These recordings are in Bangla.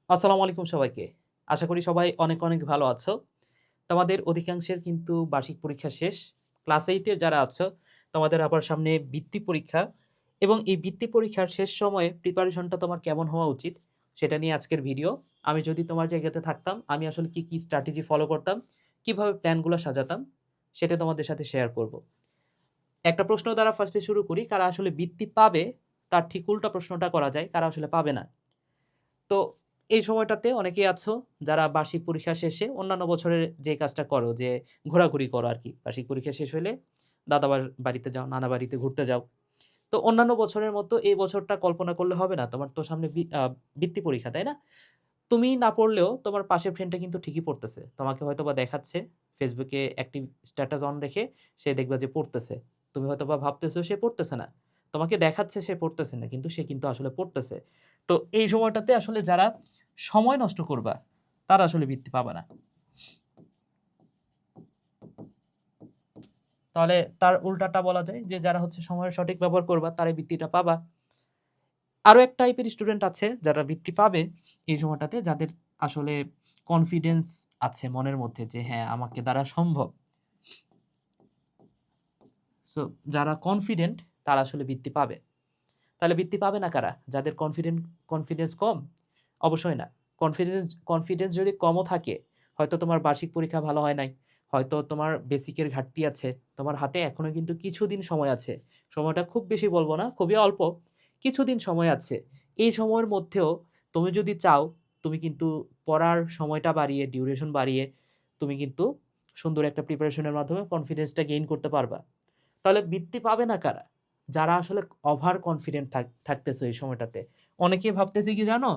আসসালামু আলাইকুম সবাইকে। আশা করি সবাই অনেক, অনেক ভালো আছো। তোমাদের অধিকাংশের কিন্তু বার্ষিক পরীক্ষা শেষ। ক্লাস 8 এ যারা আছো, তোমাদের আবার সামনে বৃত্তি পরীক্ষা এবং এই বৃত্তি পরীক্ষার শেষ সময়ে প্রিপারেশনটা তোমার কেমন হওয়া উচিত, সেটা নিয়ে আজকের ভিডিও। আমি যদি তোমার জায়গাতে থাকতাম, আমি আসলে কি স্ট্র্যাটেজি ফলো করতাম, কিভাবে প্ল্যানগুলো সাজাতাম, সেটা তোমাদের সাথে শেয়ার করব। একটা প্রশ্ন দ্বারা ফার্স্টে শুরু করি, কারা আসলে বৃত্তি পাবে, তার ঠিক উল্টা প্রশ্নটা করা যায়, কারা আসলে পাবে না। তো এই সময়টাতে অনেকেই আছো যারা বার্ষিক পরীক্ষা শেষে অন্যান্য বছরের যে কাজটা করো যে ঘোরাঘুরি করো আরকি। বার্ষিক পরীক্ষা শেষ হইলে বাড়িতে যাও, নানা বাড়িতে ঘুরতে যাও। তো অন্যান্য বছরের মতো এই বছরটা কল্পনা করলে হবে না। তোমার তো সামনে বৃত্তি পরীক্ষা, তাই না? তুমি না পড়লেও তোমার পাশের ফ্রেন্ডটা কিন্তু ঠিকই পড়তেছে। তোমাকে হয়তোবা দেখাচ্ছে Facebook A active status on রেখে সে দেখবা যে পড়তেছে। তুমি হয়তোবা ভাবতেছো সে পড়তেছে না। তোমাকে দেখাচ্ছে সে পড়তেছে না, কিন্তু সে কিন্তু আসলে পড়তেছে। তো এই সময়টাতে আসলে যারা সময় নষ্ট করবা, তারা আসলে বৃত্তি পাবা না। তাহলে তার উল্টাটা বলা যায় যে যারা হচ্ছে সময়ের সঠিক ব্যবহার করবা, তারাই বৃত্তিটা পাবা। আরো এক টাইপের স্টুডেন্ট আছে যারা বৃত্তি পাবে এই সময়টাতে, যাদের আসলে কনফিডেন্স আছে মনের মধ্যে যে হ্যাঁ, আমাকে দ্বারা সম্ভব। সো যারা কনফিডেন্ট তারা আসলে বৃত্তি পাবে। তাহলে বৃত্তি পাবে না কারা? যাদের কনফিডেন্স কম? অবশ্যই না। কনফিডেন্স যদি কমও থাকে, হয়তো তোমার বার্ষিক পরীক্ষা ভালো হয় নাই, হয়তো তোমার বেসিকের ঘাটতি আছে, তোমার হাতে এখনো কিন্তু কিছুদিন সময় আছে। সময়টা খুব বেশি বলব না, খুবই অল্প। কিছুদিন সময় আছে। এই সময়ের মধ্যেও তুমি যদি চাও, তুমি কিন্তু পড়ার সময়টা বাড়িয়ে, ডিউরেশন বাড়িয়ে তুমি কিন্তু সুন্দর একটা প্রিপারেশনের মাধ্যমে কনফিডেন্সটা গেইন করতে পারবা। তাহলে বৃত্তি পাবে না কারা? যারা আসলে ওভার কনফিডেন্ট থাকতেছে এই সময়টাতে। অনেকে ভাবতেছে কি জানো?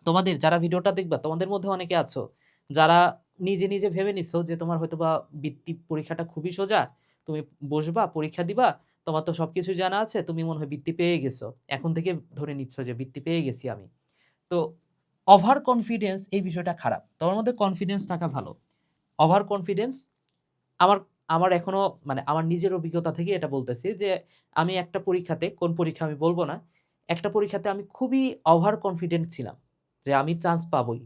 তোমাদের যারা ভিডিওটা দেখবা, তোমাদের মধ্যে অনেকে আছো যারা নিজে ভেবে নিছো যে তোমার হয়তোবা বৃত্তি পরীক্ষাটা খুবই সোজা। তুমি বসবা, পরীক্ষা দিবা, তোমার তো সবকিছু জানা আছে, তুমি মনে হয় বৃত্তি পেয়ে গেছো। এখন থেকে ধরে নিচ্ছ যে বৃত্তি পেয়ে গেছি আমি। তো ওভার কনফিডেন্স এই বিষয়টা খারাপ। তোমার মধ্যে কনফিডেন্স থাকা ভালো। ওভার কনফিডেন্স আমার আমার এখনো মানে আমার নিজের অভিজ্ঞতা থেকে এটা বলতেছি যে আমি একটা পরীক্ষাতে, কোন পরীক্ষা আমি বলব না। একটা পরীক্ষাতে আমি খুবই ওভার কনফিডেন্ট ছিলাম যে আমি চান্স পাবোই।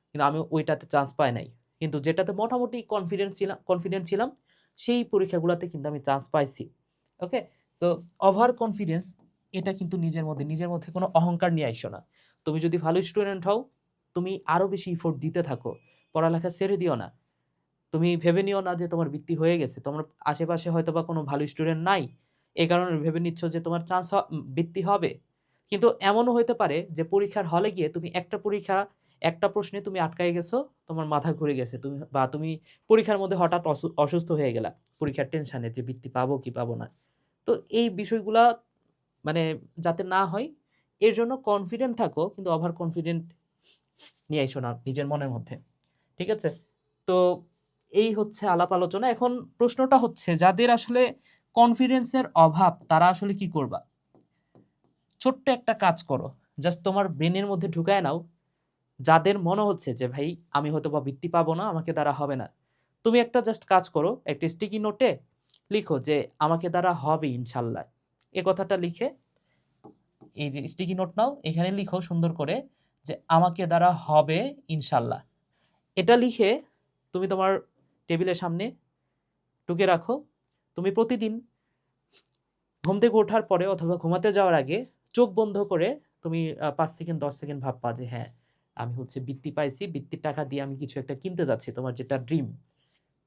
কিন্তু আমি ওইটাতে চান্স পাই নাই। কিন্তু যেটাতে মোটামুটি কনফিডেন্ট ছিলাম সেই পরীক্ষাগুলাতে কিন্তু আমি চান্স পাইছি। ওকে? সো ওভার কনফিডেন্স এটা কিন্তু নিজের মধ্যে কোনো অহংকার নিয়ে আইসো না। তুমি যদি ভালো স্টুডেন্ট হও, তুমি আরো বেশি এফোর্ট দিতে থাকো। পড়ালেখা ছেড়ে দিও না। তুমি ভেবে নিও না যে তোমার বৃত্তি হয়ে গেছে। তোমার আশেপাশে হয়তোবা কোনো ভালো স্টুডেন্ট নাই। এই কারণে ভেবে নিচ্ছ যে তোমার বৃত্তি হবে। কিন্তু এমনও হইতে পারে যে পরীক্ষার হলে গিয়ে তুমি একটা প্রশ্নে তুমি আটকায় গেছো, তোমার মাথা ঘুরে গেছে। তুমি পরীক্ষার মধ্যে হঠাৎ অসুস্থ হয়ে গেলা। পরীক্ষার টেনশনে যে বৃত্তি পাবো কি পাবো না। তো এই বিষয়গুলা মানে যাতে না হয়, এর জন্য কনফিডেন্ট থাকো, কিন্তু ওভার কনফিডেন্ট নিয়ে আইসো না নিজের মনের মধ্যে। ঠিক আছে? তো এই হচ্ছে আলাপ আলোচনা। এখন প্রশ্নটা হচ্ছে যাদের আসলে কনফিডেন্সের অভাব, তারা আসলে কি করবা? ছোট্ট একটা কাজ করো। জাস্ট তোমার ব্রেনের মধ্যে ঢুকায় নাও, যাদের মনে হচ্ছে যে ভাই আমি হয়তোবা বৃত্তি পাবো না, আমাকে দ্বারা হবে না। তুমি একটা জাস্ট কাজ করো, একটা স্টিকি নোটে লিখো যে আমাকে দ্বারা হবে ইনশাল্লাহ। এ কথাটা লিখে এই যে স্টিকি নোট নাও, এখানে লিখো সুন্দর করে যে আমাকে দ্বারা হবে ইনশাল্লাহ। এটা লিখে তুমি তোমার টেবিলের সামনে টুকে রাখো। তুমি প্রতিদিন ঘুম থেকে ওঠার পরে অথবা ঘুমাতে যাওয়ার আগে চোখ বন্ধ করে তুমি ৫ সেকেন্ড ১০ সেকেন্ড ভাববা যে হ্যাঁ, আমি হচ্ছে বৃত্তি পাইছি। বৃত্তির টাকা দিয়ে আমি কিছু একটা কিনতে যাচ্ছি। তোমার যেটা ড্রিম,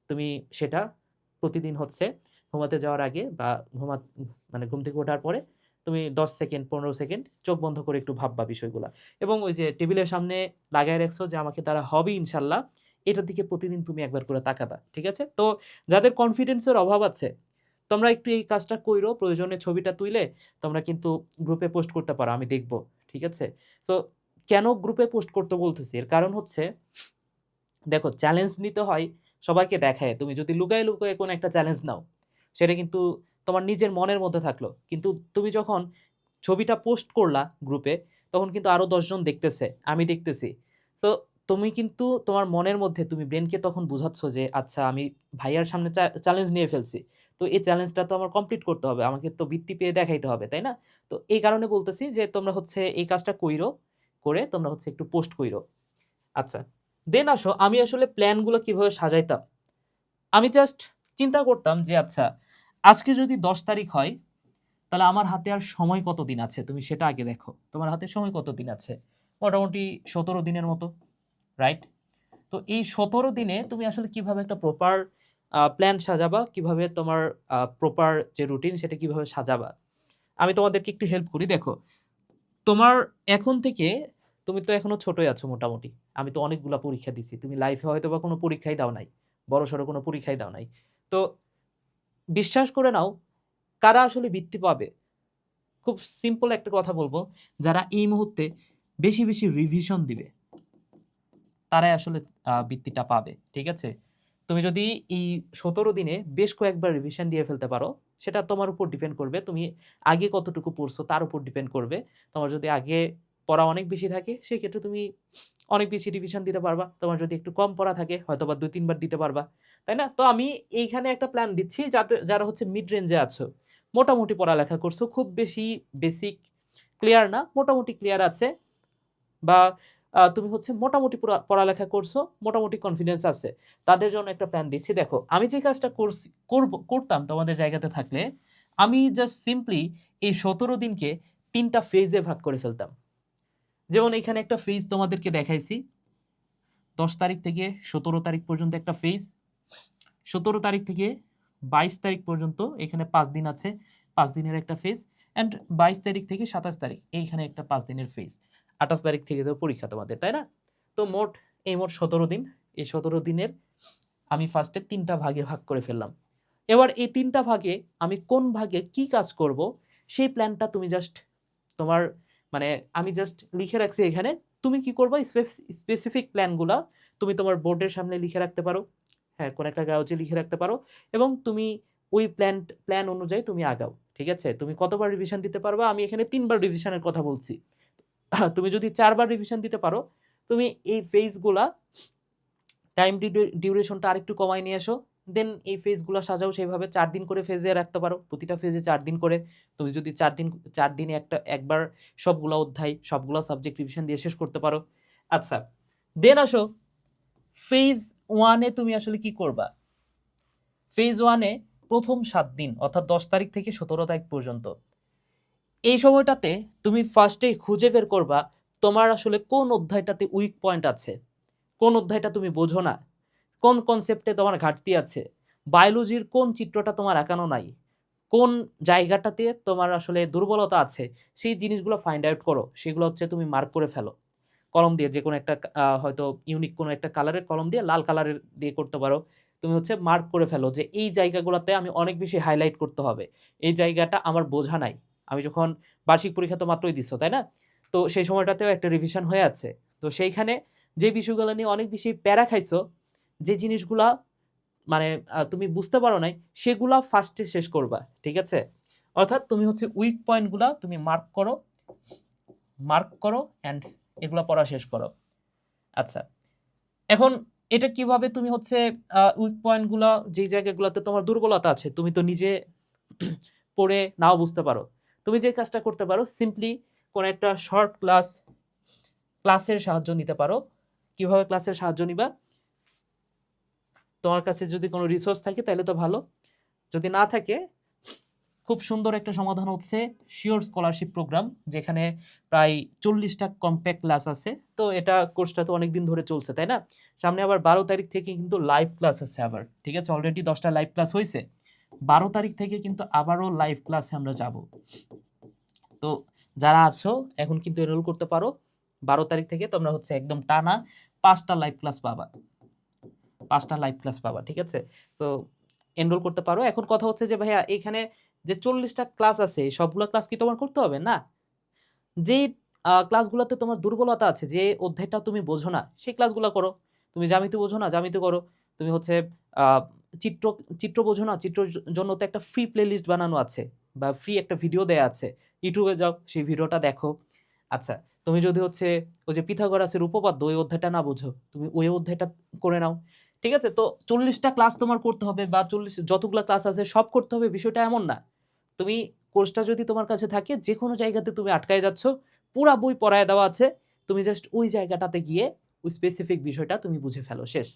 তুমি সেটা প্রতিদিন হচ্ছে ঘুমাতে যাওয়ার আগে বা মানে ঘুম থেকে ওঠার পরে তুমি ১০ সেকেন্ড ১৫ সেকেন্ড চোখ বন্ধ করে একটু ভাববা বিষয়গুলা। এবং ওই যে টেবিলের সামনে লাগায় রাখছো যে আমাকে দ্বারা হবে ইনশাল্লাহ, এটার দিকে প্রতিদিন তুমি একবার করে তাকাবা। ঠিক আছে? তো যাদের কনফিডেন্সের অভাব আছে, তোমরা একটু এই কাজটা কইরো। প্রয়োজনে ছবিটা তুইলে তোমরা কিন্তু গ্রুপে পোস্ট করতে পারো, আমি দেখব। ঠিক আছে? সো কেন গ্রুপে পোস্ট করতে বলতেছি? এর কারণ হচ্ছে দেখো, চ্যালেঞ্জ নিতে হয় সবাইকে দেখায়। তুমি যদি লুকায়ে কোনো একটা চ্যালেঞ্জ নাও, সেটা কিন্তু তোমার নিজের মনের মধ্যে থাকলো। কিন্তু তুমি যখন ছবিটা পোস্ট করলা গ্রুপে, তখন কিন্তু আরো ১০ জন দেখতেছে, আমি দেখতেছি। সো তুমি কিন্তু তোমার মনের মধ্যে তুমি ব্রেইনকে তখন বুঝাচ্ছ যে আচ্ছা, আমি ভাইয়ার সামনে চ্যালেঞ্জ নিয়ে ফেলছি। তো এই চ্যালেঞ্জটা তো আমার কমপ্লিট করতে হবে। আমাকে তো বৃত্তি পেয়ে দেখাইতে হবে, তাই না? তো এই কারণে বলতেছি যে তোমরা হচ্ছে এই কাজটা কইরো। করে তোমরা হচ্ছে একটু পোস্ট কইরো। আচ্ছা, দেন আসো আমি আসলে প্ল্যানগুলো কিভাবে সাজাইতাম। আমি জাস্ট চিন্তা করতাম যে আচ্ছা, আজকে যদি 10 তারিখ হয় তাহলে আমার হাতে আর সময় কতদিন আছে তুমি সেটা আগে দেখো। তোমার হাতে সময় কতদিন আছে? মোটামুটি 17 দিনের মতো, রাইট? তো এই 17 দিনে তুমি আসলে কিভাবে একটা প্রপার প্ল্যান সাজাবা, কিভাবে তোমার প্রপার যে রুটিন সেটা কিভাবে সাজাবা। আমি তোমাদেরকে একটু হেল্প করি। দেখো, তোমার এখন থেকে, তুমি তো এখনো ছোটই আছো মোটামুটি। আমি তো অনেকগুলা পরীক্ষা দিছি। তুমি লাইফে হয়তোবা কোনো পরীক্ষাই দাও নাই। বড়সড় কোনো পরীক্ষাই দাও নাই। তো বিশ্বাস করে নাও, কারা আসলে বৃত্তি পাবে? খুব সিম্পল একটা কথা বলবো, যারা এই মুহূর্তে বেশি, বেশি রিভিশন দিবে তারাই আসলে বৃত্তিটা পাবে। ঠিক আছে? তুমি যদি এই 17 দিনে বেশ কয়েকবার রিভিশন দিয়ে ফেলতে পারো, সেটা তোমার উপর ডিপেন্ড করবে। তুমি আগে কতটুকু পড়ছো তার উপর ডিপেন্ড করবে। তোমার যদি আগে পড়া অনেক বেশি থাকে, সেক্ষেত্রে তুমি অনেক বেশি রিভিশন দিতে পারবা। তোমার যদি একটু কম পড়া থাকে, হয়তোবা ২-৩ বার দিতে পারবা। তাই না? তো আমি এইখানে একটা প্ল্যান দিচ্ছি, যাতে যারা হচ্ছে মিড রেঞ্জে আছো, মোটামুটি পড়ালেখা করছো, খুব বেশি বেসিক ক্লিয়ার না, মোটামুটি ক্লিয়ার আছে, বা তুমি হচ্ছে মোটামুটি পড়ালেখা করছো, মোটামুটি কনফিডেন্স আছে। তাদের জন্য একটা প্ল্যান দিচ্ছি। দেখো, আমি যে কাজটা করতাম তোমাদের জায়গাতে থাকলে, আমি জাস্ট সিম্পলি এই ১৭ দিনকে ৩ টা ফেজে ভাগ করে ফেলতাম। যেমন এখানে একটা ফেজ তোমাদেরকে দেখাইছি। ১০ তারিখ থেকে ১৭ তারিখ পর্যন্ত একটা ফেজ। ১৭ তারিখ থেকে ২২ তারিখ পর্যন্ত এখানে ৫ দিন আছে, ৫ দিনের একটা ফেজ। অ্যান্ড ২২ তারিখ থেকে ২৭ তারিখ এইখানে একটা ৫ দিনের ফেজ। ২৮ তারিখ থেকে তো পরীক্ষা তোমাদের, তাই না? তো মোট ১৭ দিন। এই ১৭ দিনের আমি ফার্স্টে ৩ টা ভাগে ভাগ করে ফেললাম। এবার এই ৩ টা ভাগে আমি কোন ভাগে কি কাজ করব, সেই প্ল্যানটা তুমি জাস্ট তোমার, মানে আমি জাস্ট লিখে রাখছি এখানে। তুমি কি করবা, স্পেসিফিক প্ল্যানগুলা তুমি তোমার বোর্ডের সামনে লিখে রাখতে পারো। হ্যাঁ, কোন একটা কাগজে লিখে রাখতে পারো, এবং তুমি ওই প্ল্যান অনুযায়ী তুমি আগাও। ঠিক আছে? তুমি কতবার রিভিশন দিতে পারবা? আমি এখানে ৩ বার রিভিশনের কথা বলছি। তুমি যদি ৪ বার রিভিশন দিতে পারো, তুমি এই ফেজগুলা টাইম ডিউরেশনটা আরেকটু কমায় নিয়ে আসো। দেন এই ফেজগুলো সাজাও সেইভাবে। ৪ দিন করে ফেজে রাখতে পারো। প্রতিটা ফেজে ৪ দিন করে। তুমি যদি ৪ দিনে একবার সবগুলা অধ্যায়, সবগুলা সাবজেক্ট রিভিশন দিয়ে শেষ করতে পারো। আচ্ছা, দেন আসো ফেজ 1 এ তুমি আসলে কি করবা? ফেজ 1 এ প্রথম ৭ দিন, অর্থাৎ ১০ তারিখ থেকে ১৭ তারিখ পর্যন্ত। এই সময়টাতে তুমি ফার্স্টেই খুঁজে বের করবা তোমার আসলে কোন অধ্যায়টাতে উইক পয়েন্ট আছে। কোন অধ্যায়টা তুমি বোঝো না, কোন কনসেপ্টে তোমার ঘাটতি আছে, বায়োলজির কোন চিত্রটা তোমার আঁকানো নাই, কোন জায়গাটাতে তোমার আসলে দুর্বলতা আছে, সেই জিনিসগুলো ফাইন্ড আউট করো। সেগুলো হচ্ছে তুমি মার্ক করে ফেলো কলম দিয়ে, যে কোনো একটা হয়তো ইউনিক কোনো একটা কালারের কলম দিয়ে, লাল কালারের দিয়ে করতে পারো। তুমি হচ্ছে মার্ক করে ফেলো যে এই জায়গাগুলোতে আমি অনেক বেশি হাইলাইট করতে হবে, এই জায়গাটা আমার বোঝা নাই। আমি যখন বার্ষিক পরীক্ষা তো মাত্রই দিচ্ছ, তাই না? তো সেই সময়টাতেও একটা রিভিশন হয়ে আছে। তো সেইখানে যে বিষয়গুলো নিয়ে অনেক বেশি প্যারা খাইছো, যে জিনিসগুলা মানে তুমি বুঝতে পারো নাই, সেগুলা ফার্স্টে শেষ করবা। ঠিক আছে? অর্থাৎ তুমি হচ্ছে উইক পয়েন্টগুলা তুমি মার্ক করো অ্যান্ড এগুলা পড়া শেষ করো। আচ্ছা, এখন এটা কিভাবে তুমি হচ্ছে উইক পয়েন্টগুলা, যেই জায়গাগুলোতে তোমার দুর্বলতা আছে, তুমি তো নিজে পড়ে নাও বুঝতে পারো। তুমি যে কাজটা করতে পারো, সিম্পলি কোনো একটা শর্ট ক্লাসের সাহায্য নিতে পারো। কিভাবে ক্লাসের সাহায্য নিবা? তোমার কাছে যদি কোনো রিসোর্স থাকে তাহলে তো ভালো, যদি না থাকে খুব সুন্দর একটা সমাধান হচ্ছে শিওর স্কলারশিপ প্রোগ্রাম, যেখানে প্রায় 40টা কম্প্যাক্ট ক্লাস আছে। তো এটা কোর্সটা তো অনেক দিন ধরে চলছে, তাই না? সামনে আবার 12 তারিখ থেকে কিন্তু লাইভ ক্লাস আছে আবার। ঠিক আছে? অলরেডি 10টা লাইভ ক্লাস হয়েছে। 12 তারিখ থেকে কিন্তু আবারও লাইভ ক্লাসে আমরা যাব। তো যারা আছো এখন কিন্তু এনরোল করতে পারো। 12 তারিখ থেকে তোমরা হচ্ছে একদম টানা 5টা লাইভ ক্লাস পাবা। 5টা লাইভ ক্লাস পাবা। ঠিক আছে? সো এনরোল করতে পারো। এখন কথা হচ্ছে যে ভাইয়া, এখানে যে 40টা ক্লাস আছে, সবগুলো ক্লাস কি তোমার করতে হবে? না। যেই ক্লাসগুলোতে তোমার দুর্বলতা আছে, যে অধ্যায়টা তুমি বোঝো না, সেই ক্লাসগুলো করো। তুমি জ্যামিতি বোঝো না, জ্যামিতি করো। তুমি হচ্ছে আ চিত্র চিত্র বোঝো না, চিত্রর জন্য তো একটা ফ্রি প্লেলিস্ট বানানো আছে, বা ফ্রি একটা ভিডিও দেয়া আছে। YouTube এ যাও, সেই ভিডিওটা দেখো। আচ্ছা, তুমি যদি হচ্ছে ওই যে পিথাগোরাসের উপপাদ্য, ওই অধ্যায়টা না বোঝো, তুমি ওই অধ্যায়টা করে নাও। ঠিক আছে? তো 40টা ক্লাস তোমার করতে হবে, বা 40 যতগুলা ক্লাস আছে সব করতে হবে, বিষয়টা এমন না। তুমি কোর্সটা যদি তোমার কাছে থাকে, যেকোনো জায়গাতে তুমি আটকায় যাচ্ছ, পুরা বই পড়ায় দেওয়া আছে। তুমি জাস্ট ওই জায়গাটাতে গিয়ে ওই স্পেসিফিক বিষয়টা তুমি বুঝে ফেলো, শেষ।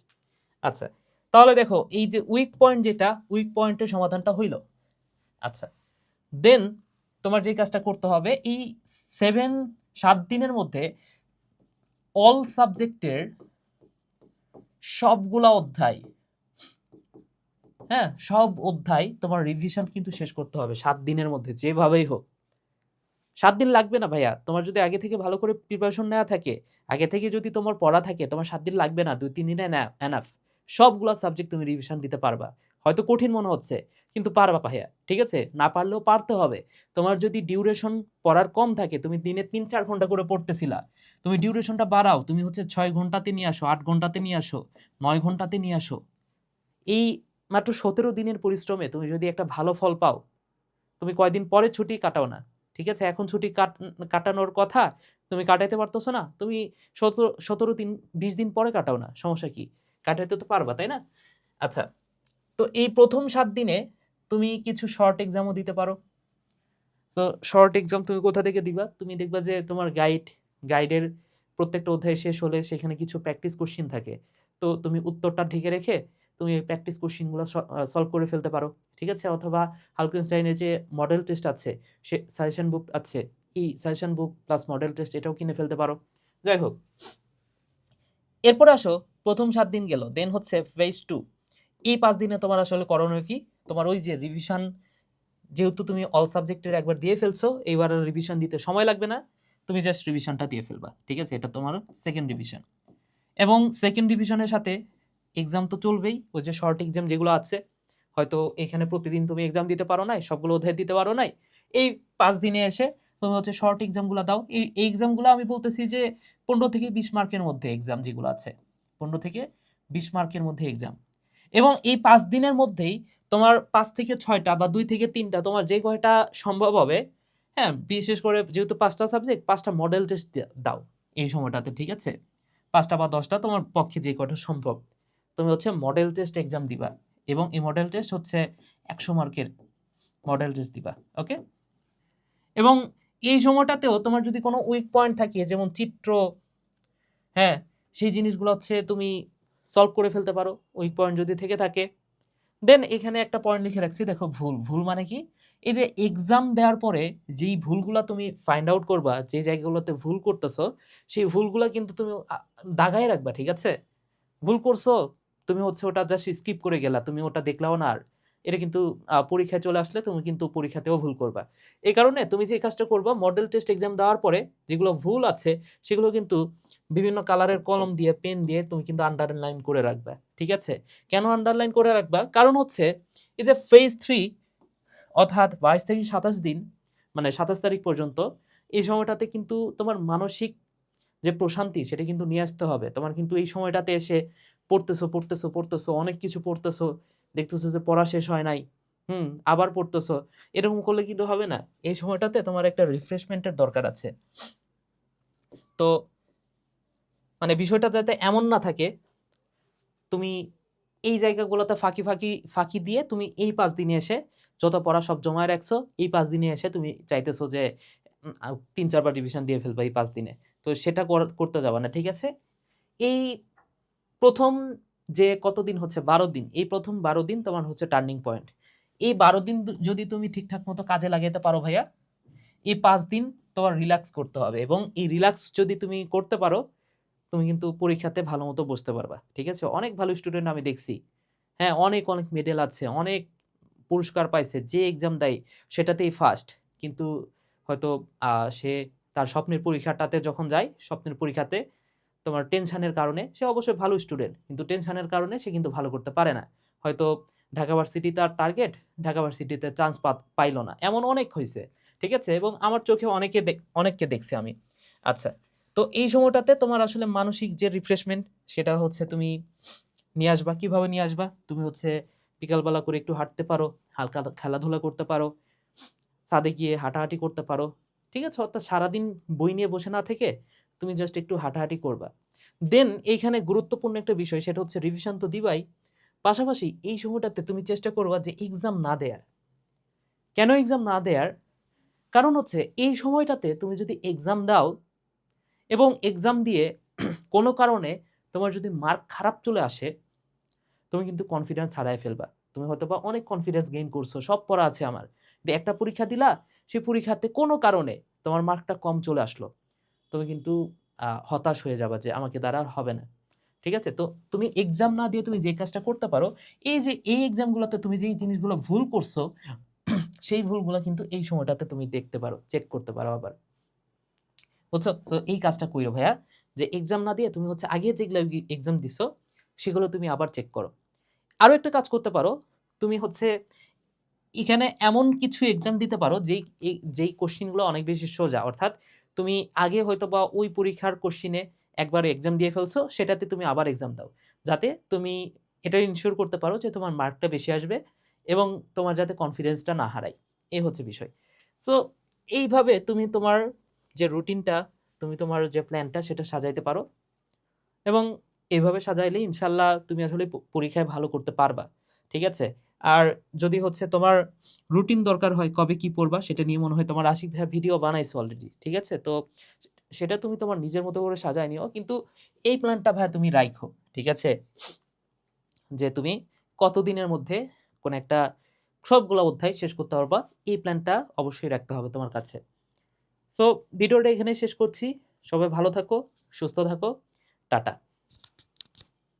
আচ্ছা, তাহলে দেখো এই যে উইক পয়েন্ট, যেটা উইক পয়েন্টের সমাধানটা হইল। আচ্ছা, দেন তোমার যে কাজটা করতে হবে, এই 7 দিনের মধ্যে অল সাবজেক্টের সবগুলা অধ্যায়, হ্যাঁ সব অধ্যায় তোমার রিভিশন কিন্তু শেষ করতে হবে 7 দিনের মধ্যে, যেভাবেই হোক। 7 দিন লাগবে না ভাইয়া, তোমার যদি আগে থেকে ভালো করে প্রিপারেশন নেওয়া থাকে, আগে থেকে যদি তোমার পড়া থাকে, তোমার 7 দিন লাগবে না, 2-3 দিনে এনাফ। সবগুলা সাবজেক্ট তুমি রিভিশন দিতে পারবা। হয়তো কঠিন মনে হচ্ছে, কিন্তু পারবা ভাইয়া, ঠিক আছে? না পারলেও পারতে হবে। তোমার যদি ডিউরেশন পড়ার কম থাকে, তুমি দিনে 3-4 ঘন্টা করে পড়তেছিলা, তুমি ডিউরেশনটা বাড়াও, তুমি হচ্ছে 6 ঘন্টাতে নিয়ে আসো, 8 ঘন্টাতে নিয়ে আসো, 9 ঘন্টাতে নিয়ে আসো। এই মাত্র 17 দিনের পরিশ্রমে তুমি যদি একটা ভালো ফল পাও, তুমি কয়দিন পরে ছুটি কাটাও না, ঠিক আছে? এখন ছুটি কাটানোর কথা, তুমি কাটাইতে পারতেছো না, তুমি 17 দিন 20 দিন পরে কাটাও না, সমস্যা কি? কাটাইতে তো পারবা, তাই না? আচ্ছা, তো এই প্রথম 7 দিনে তুমি কিছু শর্ট এক্সামও দিতে পারো। সো শর্ট এক্সাম তুমি কোথা থেকে দিবা? তুমি দেখবা যে তোমার গাইডের প্রত্যেকটা অধ্যায় শেষ হলে সেখানে কিছু প্র্যাকটিস কোশ্চিন থাকে। তো তুমি উত্তরটা ঢেকে রেখে তুমি প্র্যাকটিস কোশ্চিনগুলো সলভ করে ফেলতে পারো, ঠিক আছে? অথবা হালকেনস্টাইনের যে মডেল টেস্ট আছে, সে সাজেশন বুক আছে, এই সাজেশন বুক প্লাস মডেল টেস্ট এটাও কিনে ফেলতে পারো। যাই হোক, এরপর আসো, প্রথম 7 দিন গেল, দেন হচ্ছে ফেজ 2। এই 5 দিনে তোমার আসলে করণীয় কি? তোমার ওই যে রিভিশন, যেহেতু তুমি অল সাবজেক্টের একবার দিয়ে ফেলছো, এইবার রিভিশন দিতে সময় লাগবে না, তুমি জাস্ট রিভিশনটা দিয়ে ফেলবা, ঠিক আছে? এটা তোমার সেকেন্ড রিভিশন। এবং সেকেন্ড রিভিশনের সাথে এক্সাম তো চলবেই, ওই যে শর্ট এক্সাম যেগুলো আছে, হয়তো এখানে প্রতিদিন তুমি এক্সাম দিতে পারো নাই, সবগুলো অধ্যায় দিতে পারো নাই, এই 5 দিনে এসে তুমি হচ্ছে শর্ট এক্সামগুলো দাও। এই এক্সামগুলো আমি বলতেছি যে 15 থেকে 20 মার্কের মধ্যে এক্সাম যেগুলো আছে, 15 থেকে 20 মার্কের মধ্যে এক্সাম। এবং এই 5 দিনের মধ্যেই তোমার 5 থেকে 6টা বা 2 থেকে 3টা, তোমার যে কয়টা সম্ভব হবে, হ্যাঁ, বিশেষ করে যেহেতু 5টা সাবজেক্ট, 5টা মডেল টেস্ট দাও এই সময়টাতে, ঠিক আছে? 5টা বা 10টা তোমার পক্ষে যে কয়টা সম্ভব, তুমি হচ্ছে মডেল টেস্ট এক্সাম দিবা। এবং এই মডেল টেস্ট হচ্ছে 100 মার্কের মডেল টেস্ট দিবা, ওকে? এবং এই সময়টাতেও তোমার যদি কোনো উইক পয়েন্ট থাকে, যেমন চিত্র, হ্যাঁ, সেই জিনিসগুলো হচ্ছে তুমি সলভ করে ফেলতে পারো, উইক পয়েন্ট যদি থেকে থাকে। দেন এখানে একটা পয়েন্ট লিখে রাখছি, দেখো ভুল। ভুল মানে কি? এই যে এক্সাম দেওয়ার পরে যেই ভুলগুলা তুমি ফাইন্ড আউট করবা, যে জায়গাগুলোতে ভুল করতেছো, সেই ভুলগুলা কিন্তু তুমি দাগায় রাখবা, ঠিক আছে? ভুল করছো, তুমি হচ্ছে ওটা জাস্ট স্কিপ করে গেলা, তুমি ওটা দেখলাও না আর। এটা কিন্তু পরীক্ষায় চলে আসলে তুমি কিন্তু পরীক্ষাতেও ভুল করবা। এই কারণে তুমি যে কাজটা করবা, মডেল টেস্ট এক্সাম দেওয়ার পরে যেগুলো ভুল আছে, সেগুলো কিন্তু বিভিন্ন কালারের কলম দিয়ে, পেন দিয়ে তুমি কিন্তু আন্ডারলাইন করে রাখবা, ঠিক আছে? কেন আন্ডারলাইন করে রাখবা? কারণ হচ্ছে এই যে ফেজ 3, অর্থাৎ 22 থেকে 27 দিন, মানে 27 তারিখ পর্যন্ত, এই সময়টাতে কিন্তু তোমার মানসিক যে প্রশান্তি, সেটা কিন্তু নিয়ে আসতে হবে। তোমার কিন্তু এই সময়টাতে এসে পড়তেছো, অনেক কিছু পড়তেছো, দেখতেছো যে পড়া শেষ হয় নাই, আবার পড়তেছো, এরকম করলে কিন্তু হবে না। এই সময়টাতে তোমার একটা রিফ্রেশমেন্টের দরকার আছে। তো মানে বিষয়টা যাতে এমন না থাকে, তুমি এই জায়গাগুলোতে ফাঁকি দিয়ে তুমি এই 5 দিনে এসে যত পড়া সব জমায় রাখছো, এই 5 দিনে এসে তুমি চাইতেছো যে 3-4 বার রিভিশন দিয়ে ফেলবা এই 5 দিনে। তো সেটা করতে যাবা না, ঠিক আছে? এই প্রথম যে কতদিন হচ্ছে 12 দিন, এই প্রথম 12 দিন তোমার হচ্ছে টার্নিং পয়েন্ট। এই 12 দিন যদি তুমি ঠিকঠাক মতো কাজে লাগাতে পারো ভাইয়া, এই 5 দিন তোমার রিল্যাক্স করতে হবে। এবং এই রিল্যাক্স যদি তুমি করতে পারো, তুমি কিন্তু পরীক্ষাতে ভালো মতো বসতে পারবা, ঠিক আছে? অনেক ভালো স্টুডেন্ট আমি দেখছি, হ্যাঁ, অনেক মেডেল আছে, অনেক পুরস্কার পাইছে, যে এক্সাম দেয় সেটাতেই ফার্স্ট। কিন্তু হয়তো সে তার স্বপ্নের পরীক্ষাটাতে যখন যায়, স্বপ্নের পরীক্ষাতে তোমার টেনশনের কারণে, সে অবশ্যই ভালো স্টুডেন্ট, কিন্তু টেনশনের কারণে সে কিন্তু ভালো করতে পারে না। হয়তো ঢাকা ভার্সিটি তার টার্গেট, ঢাকা ভার্সিটিতে চান্স পাইলো না, এমন অনেক হয়েছে, ঠিক আছে? এবং আমার চোখে অনেককে দেখছি আমি। আচ্ছা, তো এই সময়টাতে তোমার আসলে মানসিক যে রিফ্রেশমেন্ট, সেটা হচ্ছে তুমি নিয়ে আসবা। কিভাবে নিয়ে আসবা? তুমি হচ্ছে বিকালবেলা করে একটু হাঁটতে পারো, হালকা খেলাধুলা করতে পারো, ছাদে গিয়ে হাঁটাহাঁটি করতে পারো, ঠিক আছে? অর্থাৎ সারাদিন বই নিয়ে বসে না থেকে তুমি জাস্ট একটু হাঁটাহাঁটি করবা। দেন এইখানে গুরুত্বপূর্ণ একটা বিষয়, সেটা হচ্ছে রিভিশন তো দিবাই, পাশাপাশি এই সময়টাতে তুমি চেষ্টা করবা যে এক্সাম না দেয়ার। কেন এক্সাম না দেয়ার? কারণ হচ্ছে এই সময়টাতে তুমি যদি এক্সাম দাও, এবং এক্সাম দিয়ে কোনো কারণে তোমার যদি মার্ক খারাপ চলে আসে, তুমি কিন্তু কনফিডেন্স হারায় ফেলবা। তুমি হয়তোবা অনেক কনফিডেন্স গেইন করছো, সব পড়া আছে আমার। দিয়ে একটা পরীক্ষা দিলা, সেই পরীক্ষাতে কোনো কারণে তোমার মার্কটা কম চলে আসলো। তুমি কিন্তু হতাশ হয়ে যাবা যে আমাকে দ্বারা আর হবে না। ঠিক আছে? তো তুমি এক্সাম না দিয়ে তুমি যে কাজটা করতে পারো, এই যে এই এক্সামগুলোতে তুমি যেই জিনিসগুলো ভুল করছো, সেই ভুলগুলা কিন্তু এই সময়টাতে তুমি দেখতে পারো, চেক করতে পারো আবার। বুঝছো? সো এই কাজটা কইরো ভাইয়া, যে এক্সাম না দিয়ে তুমি হচ্ছে আগে যেগুলো এক্সাম দিছো, সেগুলো তুমি আবার চেক করো। আরো একটা কাজ করতে পারো, তুমি হচ্ছে এখানে এমন কিছু এক্সাম দিতে পারো যেই কোশ্চেনগুলো অনেক বেশি সোজা। অর্থাৎ তুমি আগে হয়তোবা ওই পরীক্ষার কোশ্চেনে একবার এক্সাম দিয়ে ফেলছো, সেটাতে তুমি আবার এক্সাম দাও। যাতে তুমি এটা ইনশিওর করতে পারো যে তোমার মার্কটা বেশি আসবে এবং তোমার যাতে কনফিডেন্সটা না হারায়। এই হচ্ছে বিষয়। সো এইভাবে তুমি তোমার যে রুটিনটা, তুমি তোমার যে প্ল্যানটা সেটা সাজাইতে পারো এবং এভাবে সাজাইলে ইনশাল্লাহ তুমি আসলে পরীক্ষায় ভালো করতে পারবা। ঠিক আছে? আর যদি হচ্ছে তোমার রুটিন দরকার হয় কবে কি পড়বা, সেটা নিয়ে মনে হয় তোমার আশিক ভাইয়া ভিডিও বানাইছে অলরেডি। ঠিক আছে? তো সেটা তুমি তোমার নিজের মতো করে সাজায় নিও। কিন্তু এই প্ল্যানটা ভাইয়া তুমি রাইখো। ঠিক আছে? যে তুমি কতদিনের মধ্যে কোন একটা সবগুলা অধ্যায় শেষ করতে পারবা, এই প্ল্যানটা অবশ্যই রাখতে হবে তোমার কাছে। সো ভিডিওটা এখানেই শেষ করছি। সবাই ভালো থাকো, সুস্থ থাকো। টাটা।